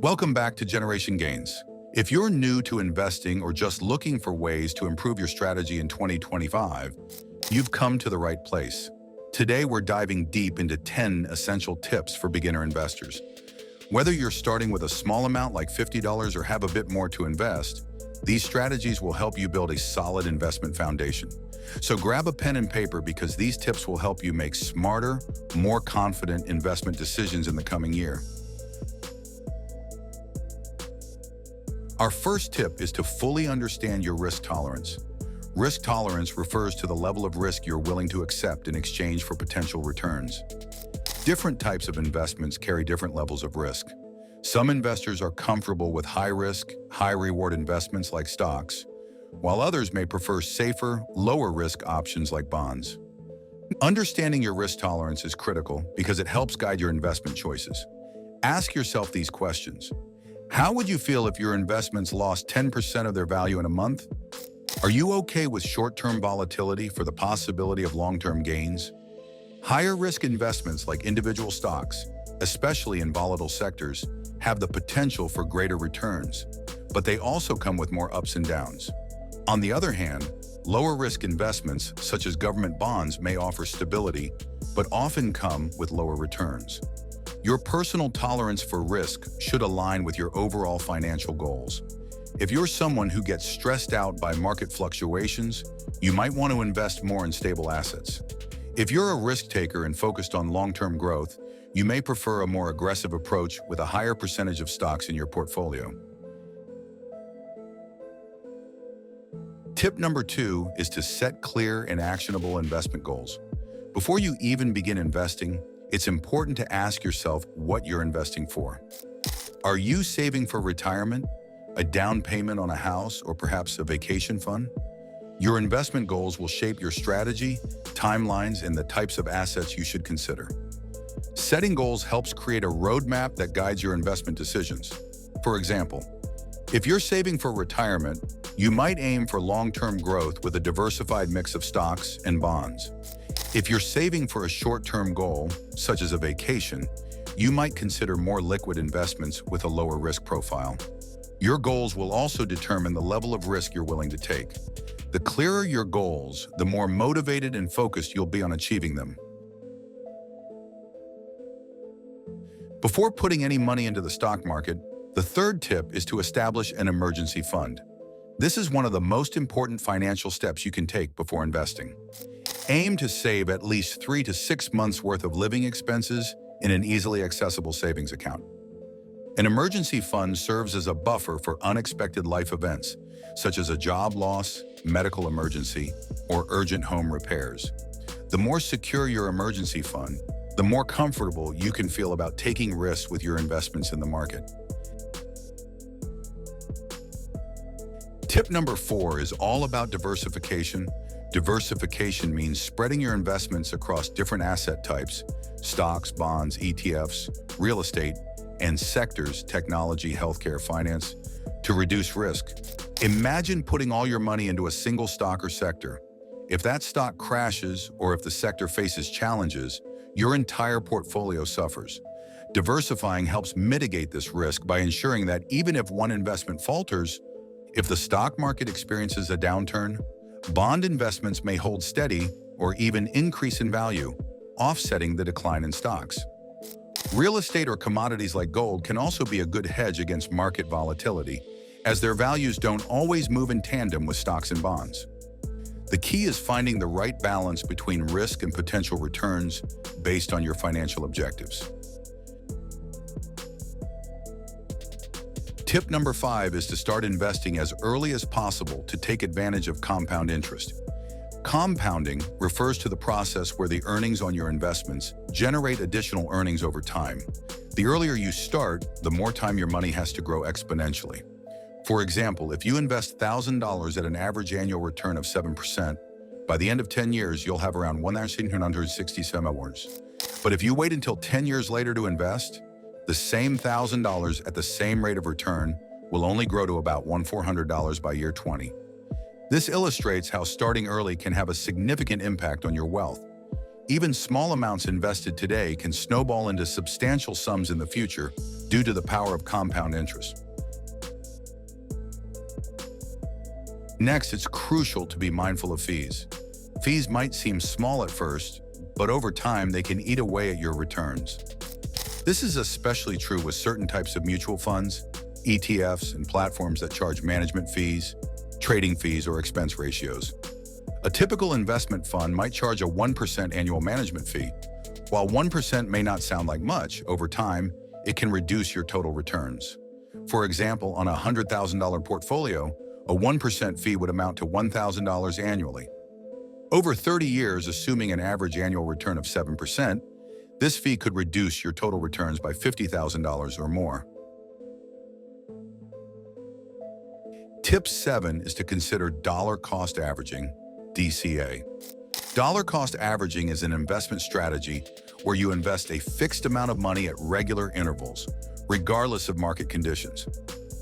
Welcome back to Generation Gains. If you're new to investing or just looking for ways to improve your strategy in 2025, you've come to the right place. Today, we're diving deep into 10 essential tips for beginner investors. Whether you're starting with a small amount like $50 or have a bit more to invest, these strategies will help you build a solid investment foundation. So grab a pen and paper because these tips will help you make smarter, more confident investment decisions in the coming year. Our first tip is to fully understand your risk tolerance. Risk tolerance refers to the level of risk you're willing to accept in exchange for potential returns. Different types of investments carry different levels of risk. Some investors are comfortable with high-risk, high-reward investments like stocks, while others may prefer safer, lower-risk options like bonds. Understanding your risk tolerance is critical because it helps guide your investment choices. Ask yourself these questions. How would you feel if your investments lost 10% of their value in a month? Are you okay with short-term volatility for the possibility of long-term gains? Higher-risk investments like individual stocks, especially in volatile sectors, have the potential for greater returns, but they also come with more ups and downs. On the other hand, lower-risk investments, such as government bonds, may offer stability, but often come with lower returns. Your personal tolerance for risk should align with your overall financial goals. If you're someone who gets stressed out by market fluctuations, you might want to invest more in stable assets. If you're a risk taker and focused on long-term growth, you may prefer a more aggressive approach with a higher percentage of stocks in your portfolio. Tip number 2 is to set clear and actionable investment goals. Before you even begin investing, it's important to ask yourself what you're investing for. Are you saving for retirement, a down payment on a house, or perhaps a vacation fund? Your investment goals will shape your strategy, timelines, and the types of assets you should consider. Setting goals helps create a roadmap that guides your investment decisions. For example, if you're saving for retirement, you might aim for long-term growth with a diversified mix of stocks and bonds. If you're saving for a short-term goal, such as a vacation, you might consider more liquid investments with a lower risk profile. Your goals will also determine the level of risk you're willing to take. The clearer your goals, the more motivated and focused you'll be on achieving them. Before putting any money into the stock market, the third tip is to establish an emergency fund. This is one of the most important financial steps you can take before investing. Aim to save at least 3 to 6 months' worth of living expenses in an easily accessible savings account. An emergency fund serves as a buffer for unexpected life events, such as a job loss, medical emergency, or urgent home repairs. The more secure your emergency fund, the more comfortable you can feel about taking risks with your investments in the market. Tip number 4 is all about diversification. Diversification means spreading your investments across different asset types, stocks, bonds, ETFs, real estate, and sectors, technology, healthcare, finance, to reduce risk. Imagine putting all your money into a single stock or sector. If that stock crashes or if the sector faces challenges, your entire portfolio suffers. Diversifying helps mitigate this risk by ensuring that even if one investment falters, if the stock market experiences a downturn, bond investments may hold steady or even increase in value, offsetting the decline in stocks. Real estate or commodities like gold can also be a good hedge against market volatility, as their values don't always move in tandem with stocks and bonds. The key is finding the right balance between risk and potential returns based on your financial objectives. Tip number 5 is to start investing as early as possible to take advantage of compound interest. Compounding refers to the process where the earnings on your investments generate additional earnings over time. The earlier you start, the more time your money has to grow exponentially. For example, if you invest $1,000 at an average annual return of 7%, by the end of 10 years, you'll have around $1,967. But if you wait until 10 years later to invest, the same $1,000 at the same rate of return will only grow to about $1,400 by year 20. This illustrates how starting early can have a significant impact on your wealth. Even small amounts invested today can snowball into substantial sums in the future, due to the power of compound interest. Next, it's crucial to be mindful of fees. Fees might seem small at first, but over time they can eat away at your returns. This is especially true with certain types of mutual funds, ETFs, and platforms that charge management fees, trading fees, or expense ratios. A typical investment fund might charge a 1% annual management fee. While 1% may not sound like much, over time, it can reduce your total returns. For example, on a $100,000 portfolio, a 1% fee would amount to $1,000 annually. Over 30 years, assuming an average annual return of 7%, this fee could reduce your total returns by $50,000 or more. Tip 7 is to consider dollar cost averaging, DCA. Dollar cost averaging is an investment strategy where you invest a fixed amount of money at regular intervals, regardless of market conditions.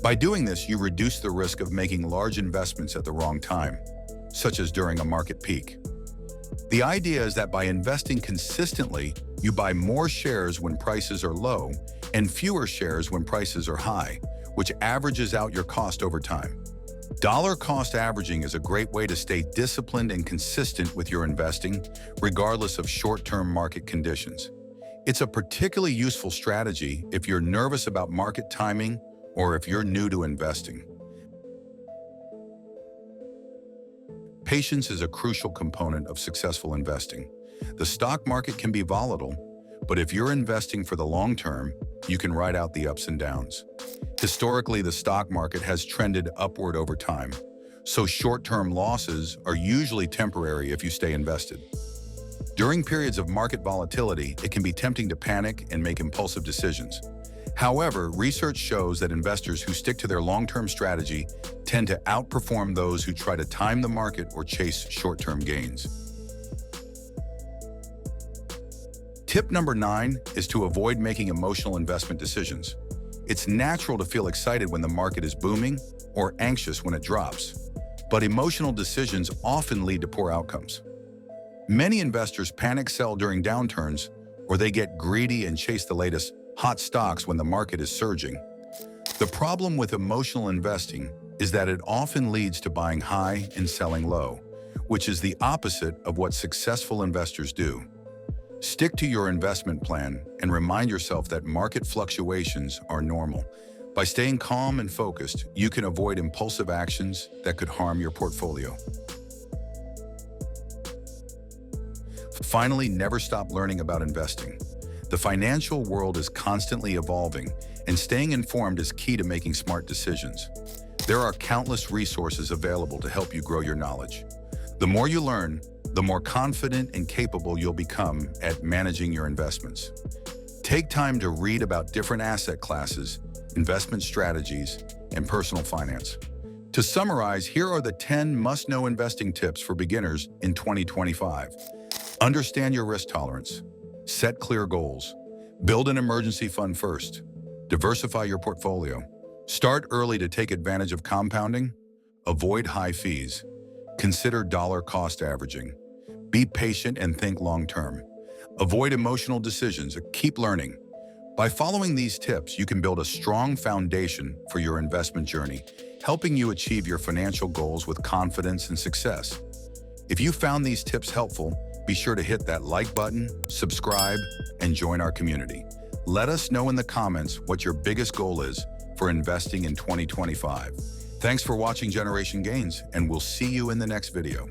By doing this, you reduce the risk of making large investments at the wrong time, such as during a market peak. The idea is that by investing consistently, you buy more shares when prices are low and fewer shares when prices are high, which averages out your cost over time. Dollar cost averaging is a great way to stay disciplined and consistent with your investing, regardless of short-term market conditions. It's a particularly useful strategy if you're nervous about market timing or if you're new to investing. Patience is a crucial component of successful investing. The stock market can be volatile, but if you're investing for the long term, you can ride out the ups and downs. Historically, the stock market has trended upward over time, so short-term losses are usually temporary if you stay invested. During periods of market volatility, it can be tempting to panic and make impulsive decisions. However, research shows that investors who stick to their long-term strategy tend to outperform those who try to time the market or chase short-term gains. Tip number 9 is to avoid making emotional investment decisions. It's natural to feel excited when the market is booming or anxious when it drops, but emotional decisions often lead to poor outcomes. Many investors panic sell during downturns, or they get greedy and chase the latest hot stocks when the market is surging. The problem with emotional investing is that it often leads to buying high and selling low, which is the opposite of what successful investors do. Stick to your investment plan and remind yourself that market fluctuations are normal. By staying calm and focused, you can avoid impulsive actions that could harm your portfolio. Finally, never stop learning about investing. The financial world is constantly evolving, and staying informed is key to making smart decisions. There are countless resources available to help you grow your knowledge. The more you learn, the more confident and capable you'll become at managing your investments. Take time to read about different asset classes, investment strategies, and personal finance. To summarize, here are the 10 must-know investing tips for beginners in 2025. Understand your risk tolerance. Set clear goals. Build an emergency fund first. Diversify your portfolio. Start early to take advantage of compounding. Avoid high fees. Consider dollar cost averaging. Be patient and think long-term. Avoid emotional decisions. Keep learning. By following these tips, you can build a strong foundation for your investment journey, helping you achieve your financial goals with confidence and success. If you found these tips helpful, be sure to hit that like button, subscribe, and join our community. Let us know in the comments what your biggest goal is for investing in 2025. Thanks for watching Generation Gains, and we'll see you in the next video.